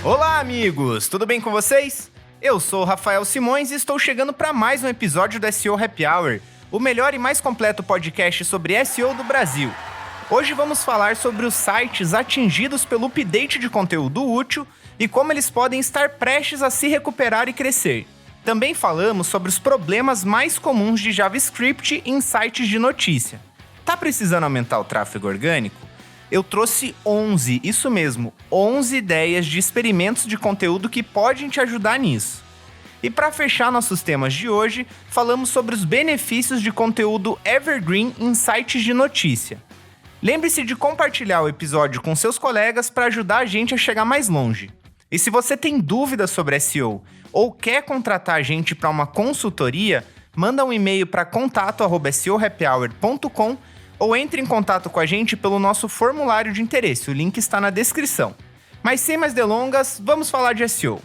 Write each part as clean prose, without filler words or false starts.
Olá, amigos! Tudo bem com vocês? Eu sou o Rafael Simões e estou chegando para mais um episódio do SEO Happy Hour, o melhor e mais completo podcast sobre SEO do Brasil. Hoje vamos falar sobre os sites atingidos pelo update de conteúdo útil e como eles podem estar prestes a se recuperar e crescer. Também falamos sobre os problemas mais comuns de JavaScript em sites de notícia. Tá precisando aumentar o tráfego orgânico? Eu trouxe 11 ideias de experimentos de conteúdo que podem te ajudar nisso. E para fechar nossos temas de hoje, falamos sobre os benefícios de conteúdo evergreen em sites de notícia. Lembre-se de compartilhar o episódio com seus colegas para ajudar a gente a chegar mais longe. E se você tem dúvidas sobre SEO ou quer contratar a gente para uma consultoria, manda um e-mail para contato@seohappyhour.com ou entre em contato com a gente pelo nosso formulário de interesse, o link está na descrição. Mas sem mais delongas, vamos falar de SEO.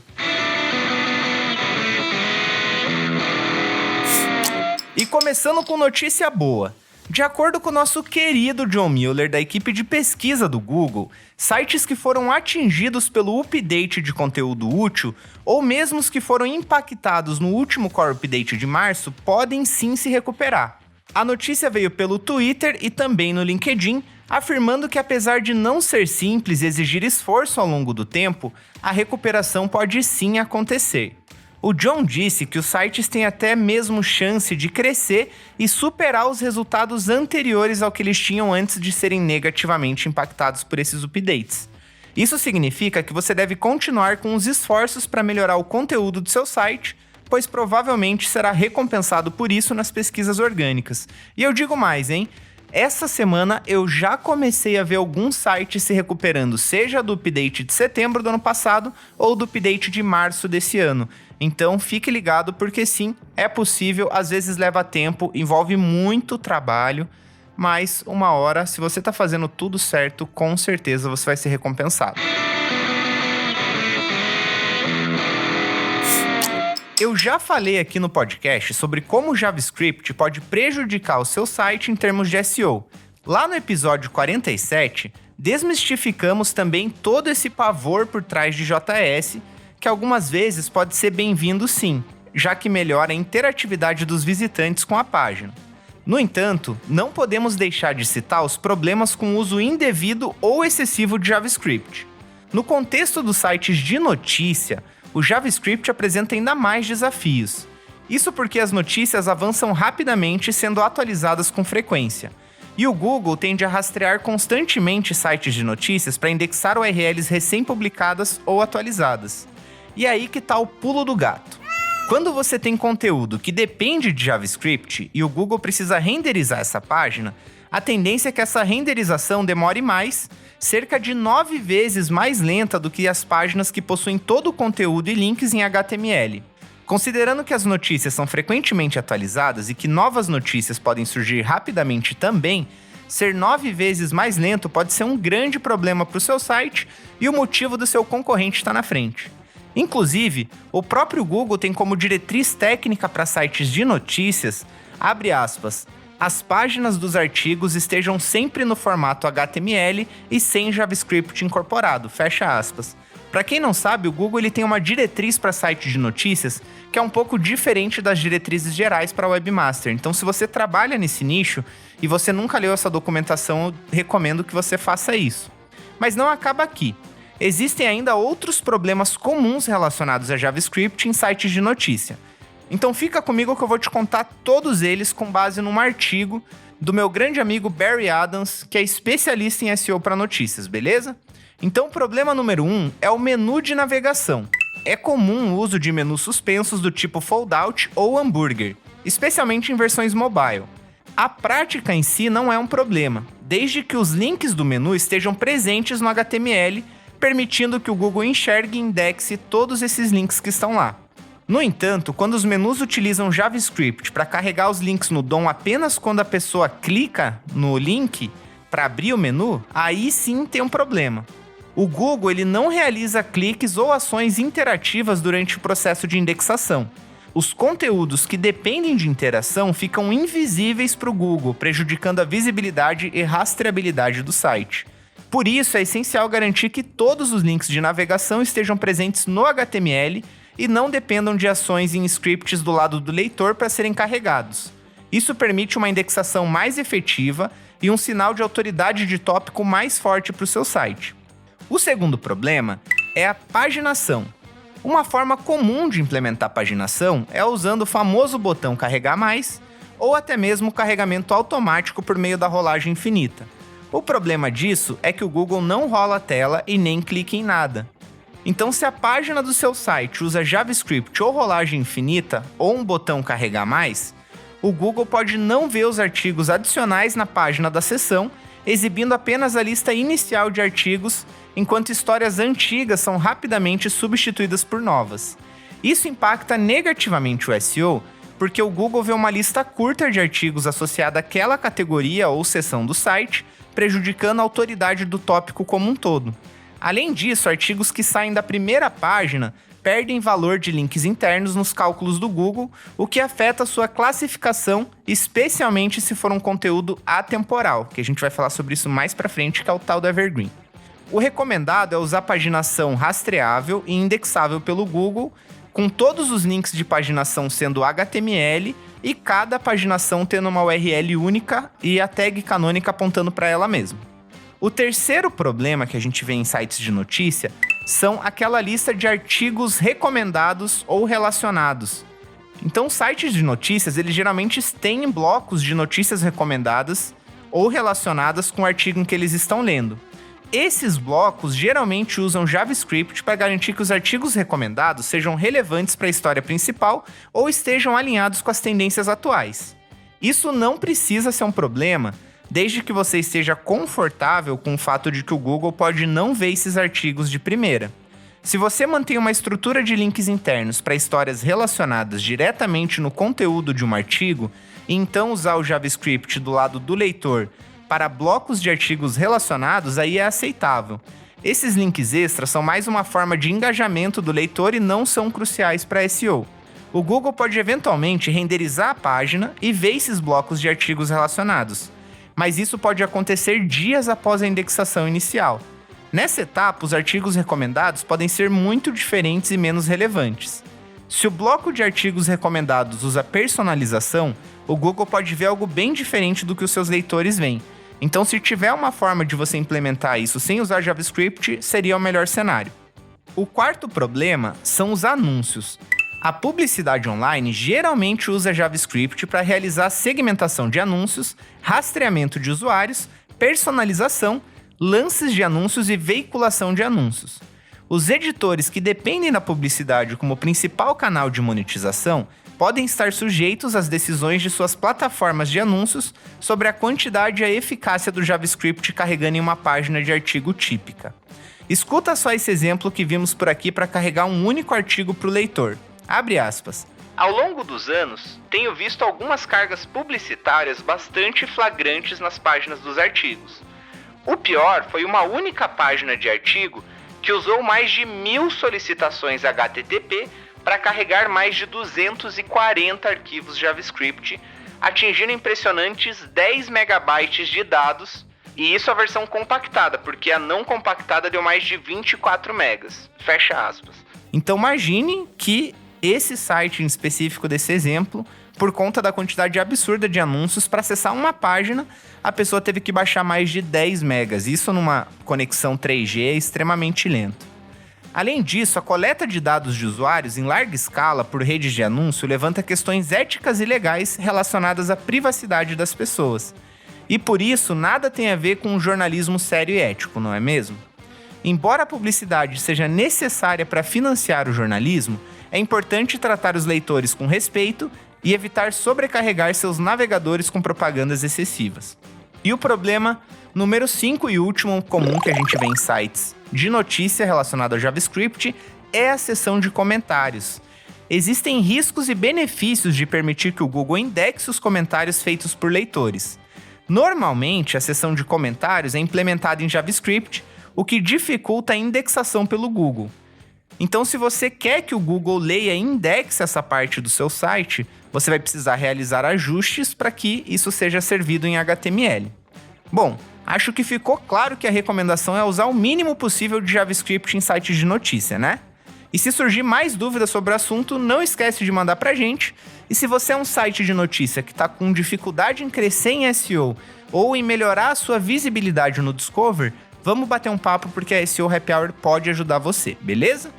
E começando com notícia boa. De acordo com o nosso querido John Mueller, da equipe de pesquisa do Google, sites que foram atingidos pelo update de conteúdo útil, ou mesmo os que foram impactados no último Core Update de março, podem sim se recuperar. A notícia veio pelo Twitter e também no LinkedIn, afirmando que apesar de não ser simples e exigir esforço ao longo do tempo, a recuperação pode sim acontecer. O John disse que os sites têm até mesmo chance de crescer e superar os resultados anteriores ao que eles tinham antes de serem negativamente impactados por esses updates. Isso significa que você deve continuar com os esforços para melhorar o conteúdo do seu site, pois provavelmente será recompensado por isso nas pesquisas orgânicas. E eu digo mais, hein? Essa semana eu já comecei a ver alguns sites se recuperando, seja do update de setembro do ano passado ou do update de março desse ano. Então fique ligado porque sim, é possível, às vezes leva tempo, envolve muito trabalho, mas uma hora, se você está fazendo tudo certo, com certeza você vai ser recompensado. Eu já falei aqui no podcast sobre como o JavaScript pode prejudicar o seu site em termos de SEO. Lá no episódio 47, desmistificamos também todo esse pavor por trás de JS, que algumas vezes pode ser bem-vindo sim, já que melhora a interatividade dos visitantes com a página. No entanto, não podemos deixar de citar os problemas com o uso indevido ou excessivo de JavaScript. No contexto dos sites de notícia, o JavaScript apresenta ainda mais desafios. Isso porque as notícias avançam rapidamente sendo atualizadas com frequência. E o Google tende a rastrear constantemente sites de notícias para indexar URLs recém-publicadas ou atualizadas. E é aí que está o pulo do gato. Quando você tem conteúdo que depende de JavaScript e o Google precisa renderizar essa página, a tendência é que essa renderização demore mais, cerca de 9 vezes mais lenta do que as páginas que possuem todo o conteúdo e links em HTML. Considerando que as notícias são frequentemente atualizadas e que novas notícias podem surgir rapidamente também, ser 9 vezes mais lento pode ser um grande problema para o seu site e o motivo do seu concorrente estar na frente. Inclusive, o próprio Google tem como diretriz técnica para sites de notícias, abre aspas, as páginas dos artigos estejam sempre no formato HTML e sem JavaScript incorporado, fecha aspas. Para quem não sabe, o Google ele tem uma diretriz para sites de notícias que é um pouco diferente das diretrizes gerais para Webmaster. Então, se você trabalha nesse nicho e você nunca leu essa documentação, eu recomendo que você faça isso. Mas não acaba aqui. Existem ainda outros problemas comuns relacionados a JavaScript em sites de notícia. Então fica comigo que eu vou te contar todos eles com base num artigo do meu grande amigo Barry Adams, que é especialista em SEO para notícias, beleza? Então o problema número 1 é o menu de navegação. É comum o uso de menus suspensos do tipo foldout ou hambúrguer, especialmente em versões mobile. A prática em si não é um problema, desde que os links do menu estejam presentes no HTML, permitindo que o Google enxergue e indexe todos esses links que estão lá. No entanto, quando os menus utilizam JavaScript para carregar os links no DOM apenas quando a pessoa clica no link para abrir o menu, aí sim tem um problema. O Google ele não realiza cliques ou ações interativas durante o processo de indexação. Os conteúdos que dependem de interação ficam invisíveis para o Google, prejudicando a visibilidade e rastreabilidade do site. Por isso, é essencial garantir que todos os links de navegação estejam presentes no HTML e não dependam de ações em scripts do lado do leitor para serem carregados. Isso permite uma indexação mais efetiva e um sinal de autoridade de tópico mais forte para o seu site. O segundo problema é a paginação. Uma forma comum de implementar paginação é usando o famoso botão carregar mais ou até mesmo o carregamento automático por meio da rolagem infinita. O problema disso é que o Google não rola a tela e nem clica em nada. Então, se a página do seu site usa JavaScript ou rolagem infinita ou um botão carregar mais, o Google pode não ver os artigos adicionais na página da seção, exibindo apenas a lista inicial de artigos, enquanto histórias antigas são rapidamente substituídas por novas. Isso impacta negativamente o SEO, porque o Google vê uma lista curta de artigos associada àquela categoria ou seção do site, prejudicando a autoridade do tópico como um todo. Além disso, artigos que saem da primeira página perdem valor de links internos nos cálculos do Google, o que afeta sua classificação, especialmente se for um conteúdo atemporal, que a gente vai falar sobre isso mais pra frente, que é o tal do Evergreen. O recomendado é usar paginação rastreável e indexável pelo Google, com todos os links de paginação sendo HTML e cada paginação tendo uma URL única e a tag canônica apontando para ela mesma. O terceiro problema que a gente vê em sites de notícia são aquela lista de artigos recomendados ou relacionados. Então, sites de notícias, eles geralmente têm blocos de notícias recomendadas ou relacionadas com o artigo em que eles estão lendo. Esses blocos geralmente usam JavaScript para garantir que os artigos recomendados sejam relevantes para a história principal ou estejam alinhados com as tendências atuais. Isso não precisa ser um problema, desde que você esteja confortável com o fato de que o Google pode não ver esses artigos de primeira. Se você mantém uma estrutura de links internos para histórias relacionadas diretamente no conteúdo de um artigo, e então usar o JavaScript do lado do leitor para blocos de artigos relacionados, aí é aceitável. Esses links extras são mais uma forma de engajamento do leitor e não são cruciais para SEO. O Google pode eventualmente renderizar a página e ver esses blocos de artigos relacionados, mas isso pode acontecer dias após a indexação inicial. Nessa etapa, os artigos recomendados podem ser muito diferentes e menos relevantes. Se o bloco de artigos recomendados usa personalização, o Google pode ver algo bem diferente do que os seus leitores veem. Então, se tiver uma forma de você implementar isso sem usar JavaScript, seria o melhor cenário. O quarto problema são os anúncios. A publicidade online geralmente usa JavaScript para realizar segmentação de anúncios, rastreamento de usuários, personalização, lances de anúncios e veiculação de anúncios. Os editores que dependem da publicidade como principal canal de monetização podem estar sujeitos às decisões de suas plataformas de anúncios sobre a quantidade e a eficácia do JavaScript carregando em uma página de artigo típica. Escuta só esse exemplo que vimos por aqui para carregar um único artigo para o leitor. Abre aspas. Ao longo dos anos, tenho visto algumas cargas publicitárias bastante flagrantes nas páginas dos artigos. O pior foi uma única página de artigo que usou mais de 1000 solicitações HTTP para carregar mais de 240 arquivos JavaScript, atingindo impressionantes 10 megabytes de dados, e isso a versão compactada, porque a não compactada deu mais de 24 megas. Fecha aspas. Então imagine que esse site em específico desse exemplo, por conta da quantidade absurda de anúncios, para acessar uma página, a pessoa teve que baixar mais de 10 megas. Isso numa conexão 3G é extremamente lento. Além disso, a coleta de dados de usuários em larga escala por redes de anúncio levanta questões éticas e legais relacionadas à privacidade das pessoas. E por isso, nada tem a ver com um jornalismo sério e ético, não é mesmo? Embora a publicidade seja necessária para financiar o jornalismo, é importante tratar os leitores com respeito e evitar sobrecarregar seus navegadores com propagandas excessivas. E o problema número 5 e último comum que a gente vê em sites de notícia relacionado ao JavaScript é a seção de comentários. Existem riscos e benefícios de permitir que o Google indexe os comentários feitos por leitores. Normalmente, a seção de comentários é implementada em JavaScript, o que dificulta a indexação pelo Google. Então, se você quer que o Google leia e indexe essa parte do seu site, você vai precisar realizar ajustes para que isso seja servido em HTML. Bom, Acho que ficou claro que a recomendação é usar o mínimo possível de JavaScript em sites de notícia, né? E se surgir mais dúvidas sobre o assunto, não esquece de mandar pra gente. E se você é um site de notícia que tá com dificuldade em crescer em SEO ou em melhorar a sua visibilidade no Discover, vamos bater um papo porque a SEO Happy Hour pode ajudar você, beleza?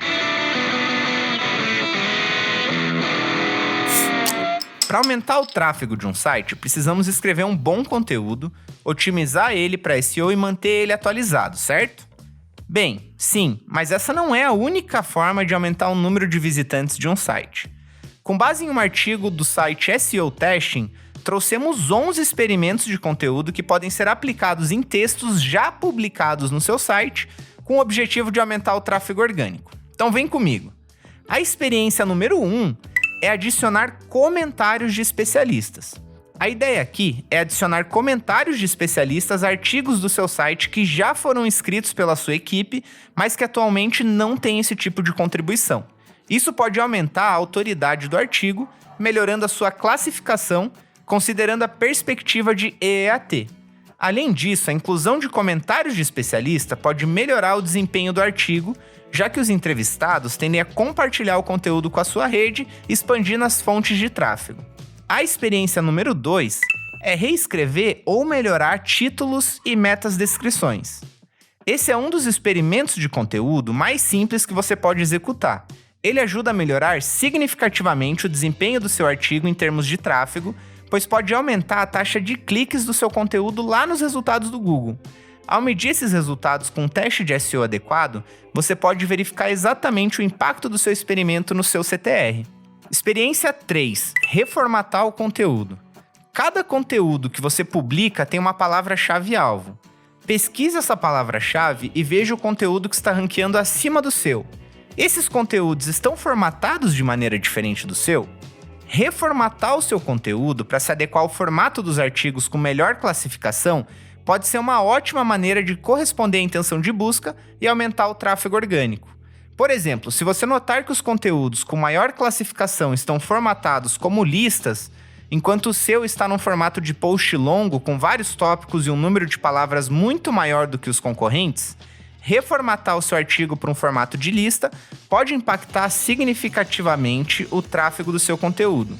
Para aumentar o tráfego de um site, precisamos escrever um bom conteúdo, otimizar ele para SEO e manter ele atualizado, certo? Bem, sim, mas essa não é a única forma de aumentar o número de visitantes de um site. Com base em um artigo do site SEO Testing, trouxemos 11 experimentos de conteúdo que podem ser aplicados em textos já publicados no seu site, com o objetivo de aumentar o tráfego orgânico. Então vem comigo. A experiência número 1 é adicionar comentários de especialistas. A ideia aqui é adicionar comentários de especialistas a artigos do seu site que já foram escritos pela sua equipe, mas que atualmente não têm esse tipo de contribuição. Isso pode aumentar a autoridade do artigo, melhorando a sua classificação, considerando a perspectiva de EAT. Além disso, a inclusão de comentários de especialista pode melhorar o desempenho do artigo, já que os entrevistados tendem a compartilhar o conteúdo com a sua rede, expandindo as fontes de tráfego. A experiência número 2 é reescrever ou melhorar títulos e meta-descrições. Esse é um dos experimentos de conteúdo mais simples que você pode executar. Ele ajuda a melhorar significativamente o desempenho do seu artigo em termos de tráfego, pois pode aumentar a taxa de cliques do seu conteúdo lá nos resultados do Google. Ao medir esses resultados com um teste de SEO adequado, você pode verificar exatamente o impacto do seu experimento no seu CTR. Experiência 3. Reformatar o conteúdo. Cada conteúdo que você publica tem uma palavra-chave-alvo. Pesquise essa palavra-chave e veja o conteúdo que está ranqueando acima do seu. Esses conteúdos estão formatados de maneira diferente do seu? Reformatar o seu conteúdo para se adequar ao formato dos artigos com melhor classificação pode ser uma ótima maneira de corresponder à intenção de busca e aumentar o tráfego orgânico. Por exemplo, se você notar que os conteúdos com maior classificação estão formatados como listas, enquanto o seu está num formato de post longo com vários tópicos e um número de palavras muito maior do que os concorrentes, reformatar o seu artigo para um formato de lista pode impactar significativamente o tráfego do seu conteúdo.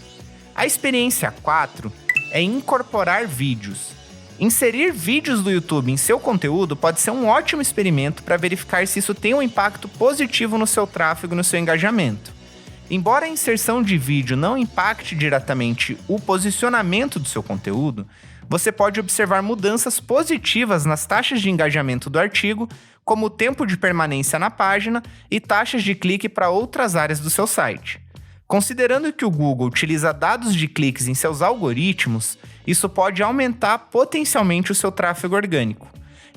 A experiência 4 é incorporar vídeos. Inserir vídeos do YouTube em seu conteúdo pode ser um ótimo experimento para verificar se isso tem um impacto positivo no seu tráfego e no seu engajamento. Embora a inserção de vídeo não impacte diretamente o posicionamento do seu conteúdo, você pode observar mudanças positivas nas taxas de engajamento do artigo, como o tempo de permanência na página e taxas de clique para outras áreas do seu site. Considerando que o Google utiliza dados de cliques em seus algoritmos, isso pode aumentar potencialmente o seu tráfego orgânico.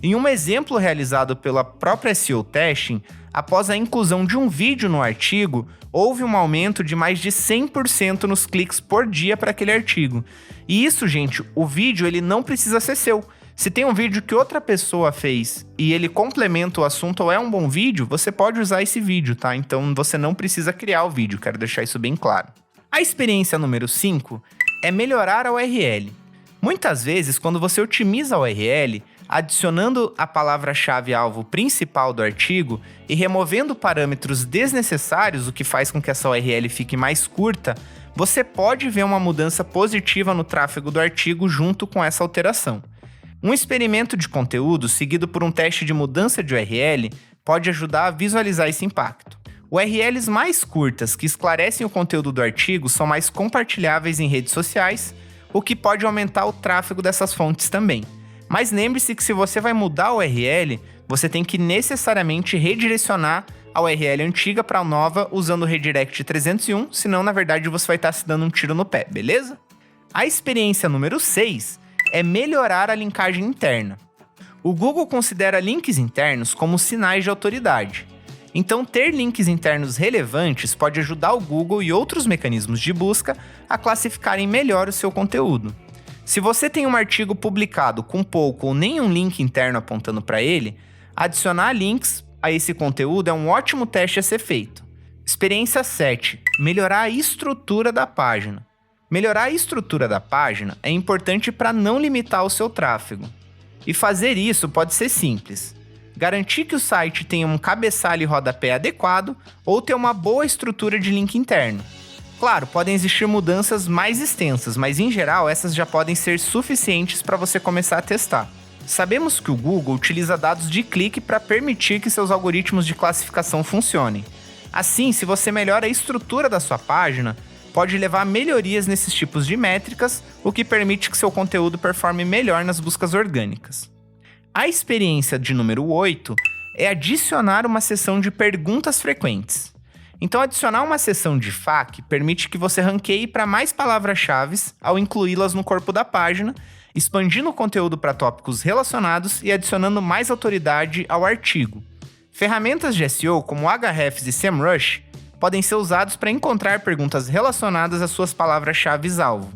Em um exemplo realizado pela própria SEO Testing, após a inclusão de um vídeo no artigo, houve um aumento de mais de 100% nos cliques por dia para aquele artigo. E isso, gente, o vídeo ele não precisa ser seu. Se tem um vídeo que outra pessoa fez e ele complementa o assunto ou é um bom vídeo, você pode usar esse vídeo, tá? Então você não precisa criar o vídeo, quero deixar isso bem claro. A experiência número 5 é melhorar a URL. Muitas vezes, quando você otimiza a URL, adicionando a palavra-chave-alvo principal do artigo e removendo parâmetros desnecessários, o que faz com que essa URL fique mais curta, você pode ver uma mudança positiva no tráfego do artigo junto com essa alteração. Um experimento de conteúdo seguido por um teste de mudança de URL pode ajudar a visualizar esse impacto. URLs mais curtas que esclarecem o conteúdo do artigo são mais compartilháveis em redes sociais, o que pode aumentar o tráfego dessas fontes também. Mas lembre-se que se você vai mudar a URL, você tem que necessariamente redirecionar a URL antiga para a nova usando o redirect 301, senão na verdade você vai estar se dando um tiro no pé, beleza? A experiência número 6 é melhorar a linkagem interna. O Google considera links internos como sinais de autoridade. Então, ter links internos relevantes pode ajudar o Google e outros mecanismos de busca a classificarem melhor o seu conteúdo. Se você tem um artigo publicado com pouco ou nenhum link interno apontando para ele, adicionar links a esse conteúdo é um ótimo teste a ser feito. Experiência 7. Melhorar a estrutura da página. Melhorar a estrutura da página é importante para não limitar o seu tráfego. E fazer isso pode ser simples. Garantir que o site tenha um cabeçalho e rodapé adequado ou ter uma boa estrutura de link interno. Claro, podem existir mudanças mais extensas, mas em geral essas já podem ser suficientes para você começar a testar. Sabemos que o Google utiliza dados de clique para permitir que seus algoritmos de classificação funcionem. Assim, se você melhora a estrutura da sua página, pode levar a melhorias nesses tipos de métricas, o que permite que seu conteúdo performe melhor nas buscas orgânicas. A experiência de número 8 é adicionar uma seção de perguntas frequentes. Então, adicionar uma seção de FAQ permite que você ranqueie para mais palavras-chave ao incluí-las no corpo da página, expandindo o conteúdo para tópicos relacionados e adicionando mais autoridade ao artigo. Ferramentas de SEO como Ahrefs e SEMrush podem ser usados para encontrar perguntas relacionadas às suas palavras-chave-alvo.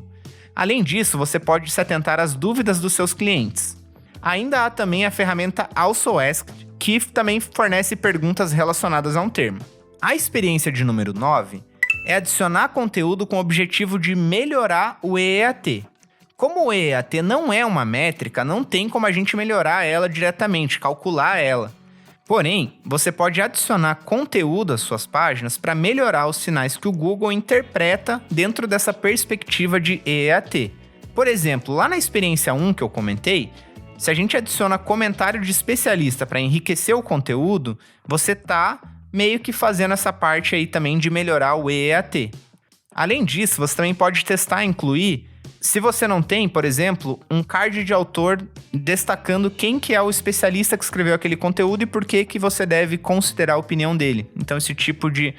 Além disso, você pode se atentar às dúvidas dos seus clientes. Ainda há também a ferramenta AlsoAsk, que também fornece perguntas relacionadas a um termo. A experiência de número 9 é adicionar conteúdo com o objetivo de melhorar o EAT. Como o EAT não é uma métrica, não tem como a gente melhorar ela diretamente, calcular ela. Porém, você pode adicionar conteúdo às suas páginas para melhorar os sinais que o Google interpreta dentro dessa perspectiva de EAT. Por exemplo, lá na experiência 1 que eu comentei, se a gente adiciona comentário de especialista para enriquecer o conteúdo, você está meio que fazendo essa parte aí também de melhorar o EAT. Além disso, você também pode testar e incluir, se você não tem, por exemplo, um card de autor destacando quem que é o especialista que escreveu aquele conteúdo e por que você deve considerar a opinião dele. Então esse tipo de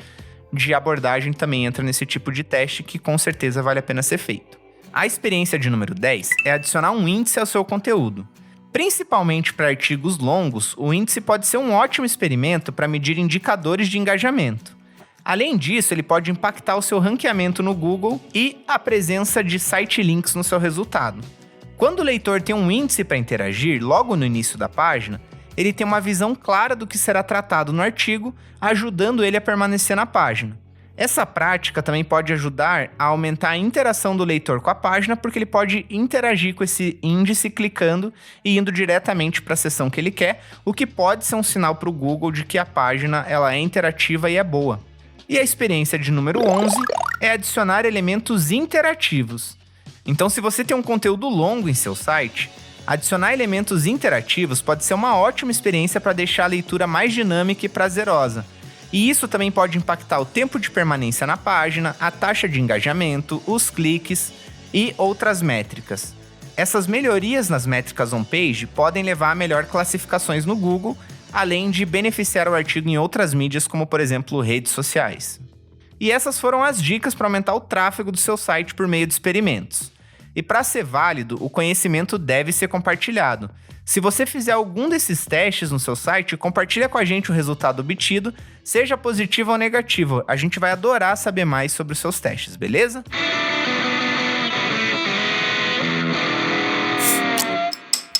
abordagem também entra nesse tipo de teste que com certeza vale a pena ser feito. A experiência de número 10 é adicionar um índice ao seu conteúdo. Principalmente para artigos longos, o índice pode ser um ótimo experimento para medir indicadores de engajamento. Além disso, ele pode impactar o seu ranqueamento no Google e a presença de site links no seu resultado. Quando o leitor tem um índice para interagir logo no início da página, ele tem uma visão clara do que será tratado no artigo, ajudando ele a permanecer na página. Essa prática também pode ajudar a aumentar a interação do leitor com a página, porque ele pode interagir com esse índice clicando e indo diretamente para a seção que ele quer, o que pode ser um sinal para o Google de que a página ela é interativa e é boa. E a experiência de número 11 é adicionar elementos interativos. Então, se você tem um conteúdo longo em seu site, adicionar elementos interativos pode ser uma ótima experiência para deixar a leitura mais dinâmica e prazerosa. E isso também pode impactar o tempo de permanência na página, a taxa de engajamento, os cliques e outras métricas. Essas melhorias nas métricas on-page podem levar a melhor classificações no Google, além de beneficiar o artigo em outras mídias, como por exemplo redes sociais. E essas foram as dicas para aumentar o tráfego do seu site por meio de experimentos. E para ser válido, o conhecimento deve ser compartilhado. Se você fizer algum desses testes no seu site, compartilha com a gente o resultado obtido, seja positivo ou negativo. A gente vai adorar saber mais sobre os seus testes, beleza?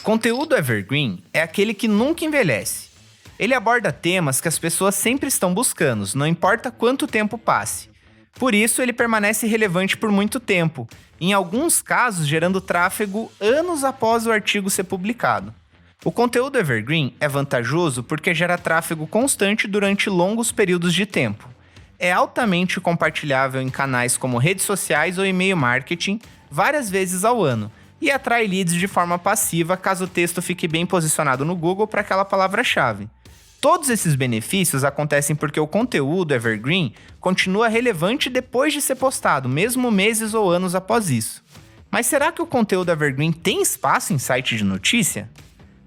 Conteúdo evergreen é aquele que nunca envelhece. Ele aborda temas que as pessoas sempre estão buscando, não importa quanto tempo passe. Por isso, ele permanece relevante por muito tempo, em alguns casos gerando tráfego anos após o artigo ser publicado. O conteúdo evergreen é vantajoso porque gera tráfego constante durante longos períodos de tempo. É altamente compartilhável em canais como redes sociais ou e-mail marketing várias vezes ao ano e atrai leads de forma passiva caso o texto fique bem posicionado no Google para aquela palavra-chave. Todos esses benefícios acontecem porque o conteúdo evergreen continua relevante depois de ser postado, mesmo meses ou anos após isso. Mas será que o conteúdo evergreen tem espaço em site de notícia?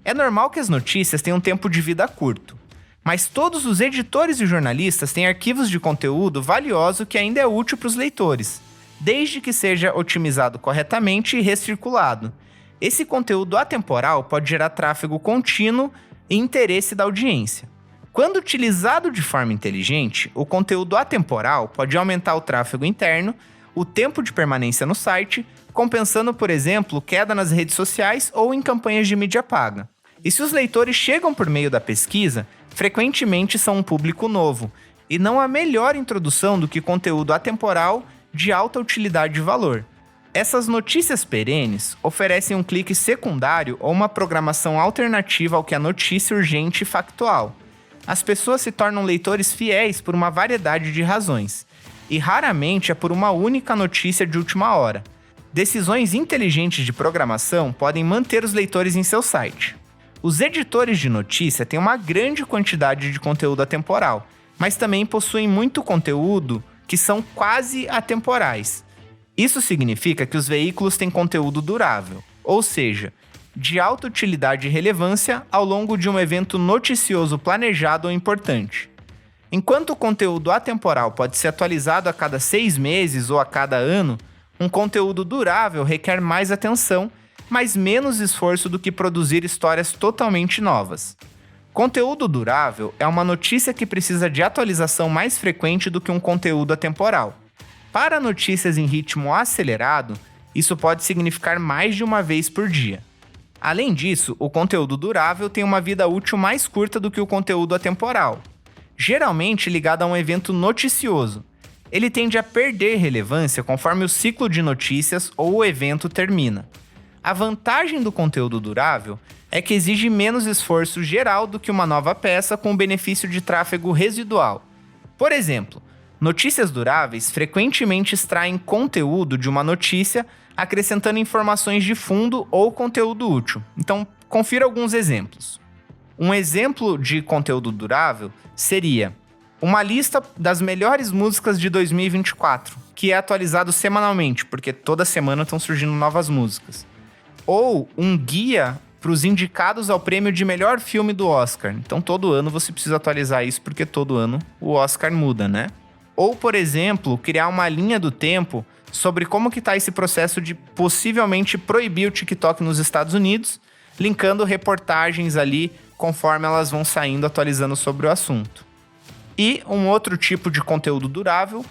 É normal que as notícias tenham um tempo de vida curto, mas todos os editores e jornalistas têm arquivos de conteúdo valioso que ainda é útil para os leitores, desde que seja otimizado corretamente e recirculado. Esse conteúdo atemporal pode gerar tráfego contínuo e interesse da audiência. Quando utilizado de forma inteligente, o conteúdo atemporal pode aumentar o tráfego interno, o tempo de permanência no site, compensando, por exemplo, queda nas redes sociais ou em campanhas de mídia paga. E se os leitores chegam por meio da pesquisa, frequentemente são um público novo, e não há melhor introdução do que conteúdo atemporal de alta utilidade e valor. Essas notícias perenes oferecem um clique secundário ou uma programação alternativa ao que é notícia urgente e factual. As pessoas se tornam leitores fiéis por uma variedade de razões, e raramente é por uma única notícia de última hora. Decisões inteligentes de programação podem manter os leitores em seu site. Os editores de notícia têm uma grande quantidade de conteúdo atemporal, mas também possuem muito conteúdo que são quase atemporais. Isso significa que os veículos têm conteúdo durável, ou seja, de alta utilidade e relevância ao longo de um evento noticioso planejado ou importante. Enquanto o conteúdo atemporal pode ser atualizado a cada 6 meses ou a cada ano, um conteúdo durável requer mais atenção, mas menos esforço do que produzir histórias totalmente novas. Conteúdo durável é uma notícia que precisa de atualização mais frequente do que um conteúdo atemporal. Para notícias em ritmo acelerado, isso pode significar mais de uma vez por dia. Além disso, o conteúdo durável tem uma vida útil mais curta do que o conteúdo atemporal, geralmente ligado a um evento noticioso. Ele tende a perder relevância conforme o ciclo de notícias ou o evento termina. A vantagem do conteúdo durável é que exige menos esforço geral do que uma nova peça com o benefício de tráfego residual. Por exemplo, notícias duráveis frequentemente extraem conteúdo de uma notícia, acrescentando informações de fundo ou conteúdo útil. Então, confira alguns exemplos. Um exemplo de conteúdo durável seria uma lista das melhores músicas de 2024, que é atualizado semanalmente, porque toda semana estão surgindo novas músicas. Ou um guia para os indicados ao prêmio de melhor filme do Oscar. Então, todo ano você precisa atualizar isso, porque todo ano o Oscar muda, né? Ou, por exemplo, criar uma linha do tempo sobre como que está esse processo de possivelmente proibir o TikTok nos Estados Unidos, linkando reportagens ali conforme elas vão saindo, atualizando sobre o assunto. E um outro tipo de conteúdo durável,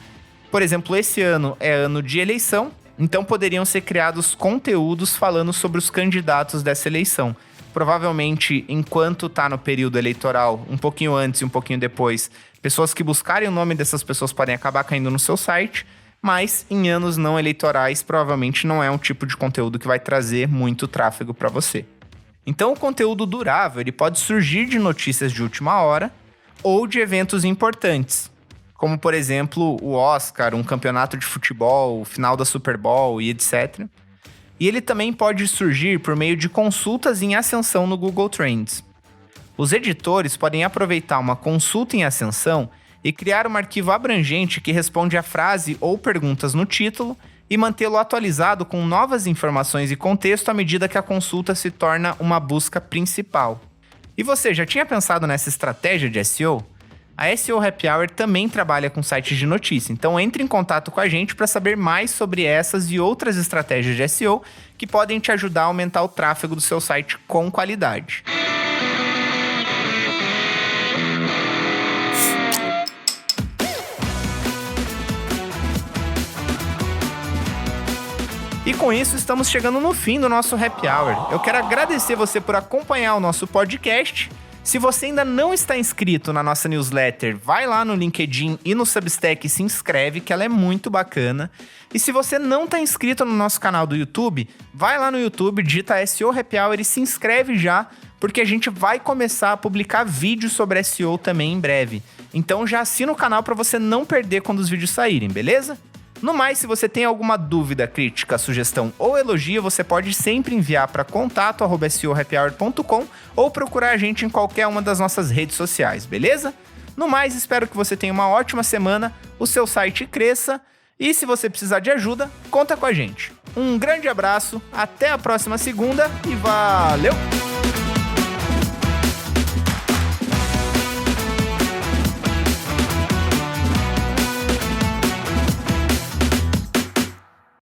por exemplo, esse ano é ano de eleição, então poderiam ser criados conteúdos falando sobre os candidatos dessa eleição. Provavelmente, enquanto está no período eleitoral, um pouquinho antes e um pouquinho depois, pessoas que buscarem o nome dessas pessoas podem acabar caindo no seu site, mas em anos não eleitorais, provavelmente não é um tipo de conteúdo que vai trazer muito tráfego para você. Então, o conteúdo durável ele pode surgir de notícias de última hora ou de eventos importantes, como, por exemplo, o Oscar, um campeonato de futebol, o final da Super Bowl e etc. E ele também pode surgir por meio de consultas em ascensão no Google Trends. Os editores podem aproveitar uma consulta em ascensão e criar um arquivo abrangente que responde a frase ou perguntas no título e mantê-lo atualizado com novas informações e contexto à medida que a consulta se torna uma busca principal. E você já tinha pensado nessa estratégia de SEO? A SEO Happy Hour também trabalha com sites de notícia, então entre em contato com a gente para saber mais sobre essas e outras estratégias de SEO que podem te ajudar a aumentar o tráfego do seu site com qualidade. E com isso, estamos chegando no fim do nosso Happy Hour. Eu quero agradecer você por acompanhar o nosso podcast. Se você ainda não está inscrito na nossa newsletter, vai lá no LinkedIn e no Substack e se inscreve, que ela é muito bacana. E se você não está inscrito no nosso canal do YouTube, vai lá no YouTube, digita SEO Happy Hour e se inscreve já, porque a gente vai começar a publicar vídeos sobre SEO também em breve. Então já assina o canal para você não perder quando os vídeos saírem, beleza? No mais, se você tem alguma dúvida, crítica, sugestão ou elogio, você pode sempre enviar para contato@seohappyhour.com ou procurar a gente em qualquer uma das nossas redes sociais, beleza? No mais, espero que você tenha uma ótima semana, o seu site cresça e se você precisar de ajuda, conta com a gente. Um grande abraço, até a próxima segunda e valeu!